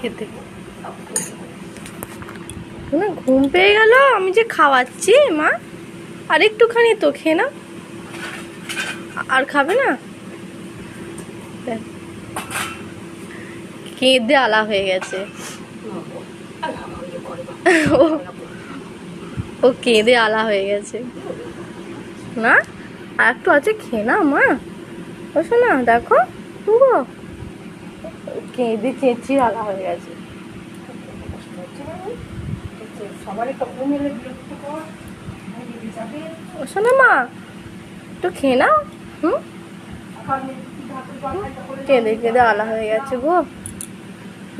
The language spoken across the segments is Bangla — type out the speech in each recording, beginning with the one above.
খেতে। না ঘুম পেয়ে গেল, আমি যে খাওয়াচ্ছি মা, আর একটুখানি তো খেয়ে না, আর খাবে না? কেঁদে আলা হয়ে গেছে ও কেঁদে আলা হয়ে গেছে না। আর একটু আছে, খেয়ে না মা, বসো না, দেখো পুরো কেঁদে চেঁচিয়ে আলা হয়ে গেছে। বসো না মা, একটু খেয়ে নাও। হুম, কেঁদে কেঁদে আলা হয়ে গেছে গো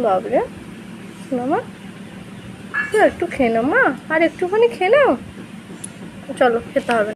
বাবরে। শোনো মা, একটু খেয়ে নাও মা, আর একটুখানি খেয়ে নাও, চলো খেতে হবে।